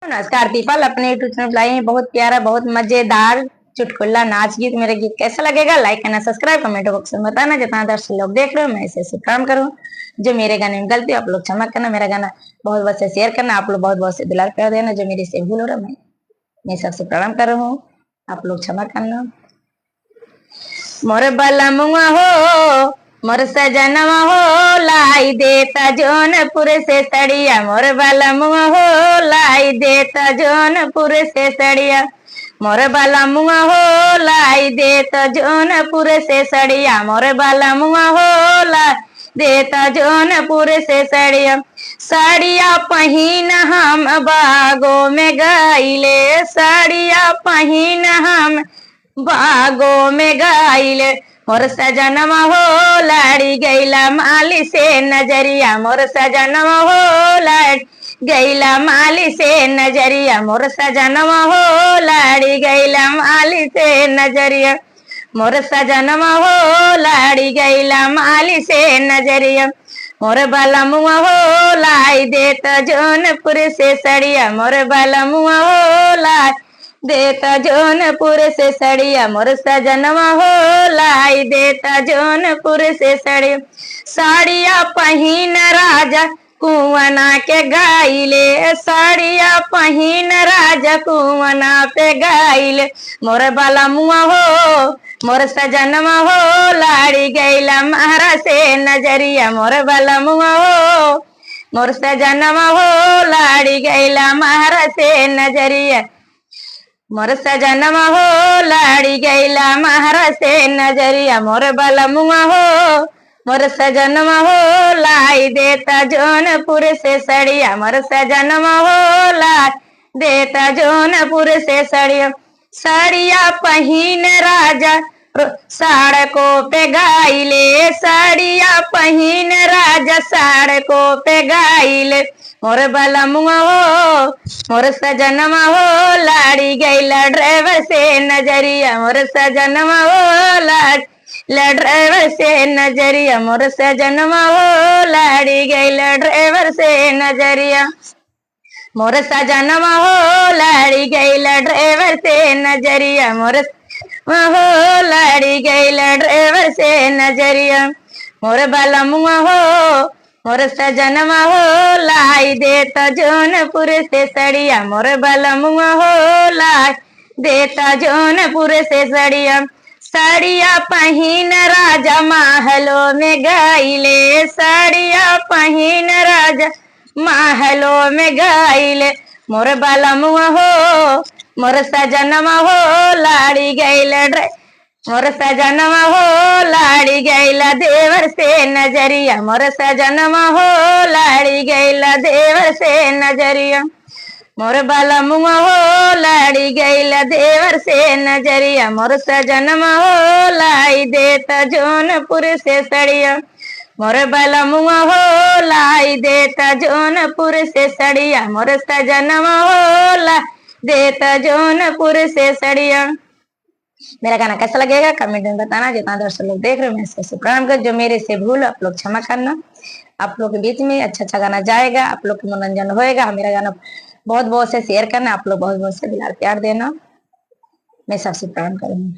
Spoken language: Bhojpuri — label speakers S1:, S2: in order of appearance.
S1: नमस्कार दीपल, अपने यूट्यूब चैनल लाई हैं बहुत प्यारा बहुत मजेदार चुटकुला नाच गीत। मेरे गीत कैसा लगेगा लाइक करना, सब्सक्राइब कमेंट बॉक्स में बताना। जितना दर्शक लोग देख रहे हो मैं ऐसे काम करूँ। जो मेरे गाने में गलती आप लोग क्षमा करना, मेरा गाना बहुत बहुत से शेयर करना, आप लोग बहुत बहुत से दुलार कर देना। जो मेरे से भूल हो रहा मैं सबसे प्रणाम कर रहा हूँ, आप लोग क्षमा करना। मोर बला मुआ हो मोर सजनवा हो लाई देता जौनपुर से सड़िया। मोर बाला मुआ हो लाई देता जौनपुर से सड़िया। मोर बाला मुआ हो लाई देता जौनपुर से सड़िया। मोर बाला मुआ हो लाई देता जौनपुर से सड़िया। साड़िया पहिन हम बागों में गाइले, साड़िया पहिन हम बागों में गाइले। मोर सजनवा हो लाड़ी गैला माली से नजरिया। मोर सजनवा हो लाड़ी गैला माली से नजरिया। मोर सजनवा हो लाड़ी गैला माली से नजरिया। मोर सजनवा हो लाड़ी गैला माली से नजरिया। मोर बलमुआ हो लाई देता जौनपुर से सड़िया। मोर बलमुआ हो लाई देता जौनपुर से सड़िया। मोर सजनवा हो लाई देता जौनपुर से सड़िया। साड़िया पहिन राजा कुंवना के गाइले, साड़िया पहिन राजा कुंवना पे गाइले। मोर बलमुआ हो मोर सजनवा हो लाड़ी गैला महारा से नजरिया। मोर बलमुआ हो मोर सजनवा हो लाड़ी गैला महारा से नजरिया। मोर सजनवा हो लाड़ी गैला महारा से नजरिया। मोर बलमुआ हो मोर सजनवा हो लाई देता जौनपुर से सड़िया। मोर सजनवा हो लाई देता जौनपुर से सड़िया। साड़िया पहिन राजा सड़कों पे गाइले, साड़िया पहिन राजा सड़कों पे गाइले। मोर बलमुआ हो मोर सजनवा हो लाड़ी गैला ड्राइवर से नजरिया। मोर सजनवा हो लाड़ी ड्राइवर से नजरिया। मोर सजनवा हो लाड़ी गैला ड्राइवर से नजरिया। मोर सजनवा हो लाड़ी गैला ड्राइवर से नजरिया। मोर हो लाड़ी गैला ड्राइवर से नजरिया। मोर बलमुआ हो मोर सजनवा हो लाई देता जौनपुर से सड़िया। मोर बलमुआ हो लाई देता जौनपुर से सड़िया। साड़िया पहिन राजा महलों में गाइले, साड़िया पहिन राजा महलों में गाइले। मोर बलमुआ हो मोर सजनवा हो लाड़ी गैला मोर सजनवा हो लाड़ी गैला देवर से नजरिया। मोर सजनवा हो लाड़ी गैला देवर से नजरिया। मोर बलमुआ हो लाड़ी गैला देवर से नजरिया। मोर सजनवा हो लाई देता जौनपुर से सड़िया। मोर बलमुआ हो लाई देता जौनपुर से सड़िया। मोर सजनवा हो लाई देता जौनपुर से सड़िया। मेरा गाना कैसा लगेगा कमेंट में बताना। जितना दर्शक लोग देख रहे हो मैं इसको प्रणाम कर। जो मेरे से भूल आप लोग क्षमा करना। आप लोग के बीच में अच्छा गाना जाएगा, आप लोग का मनोरंजन होएगा। मेरा गाना बहुत बहुत से शेयर करना, आप लोग बहुत बहुत से दुलार प्यार देना। मैं सबसे प्रणाम करूंगी।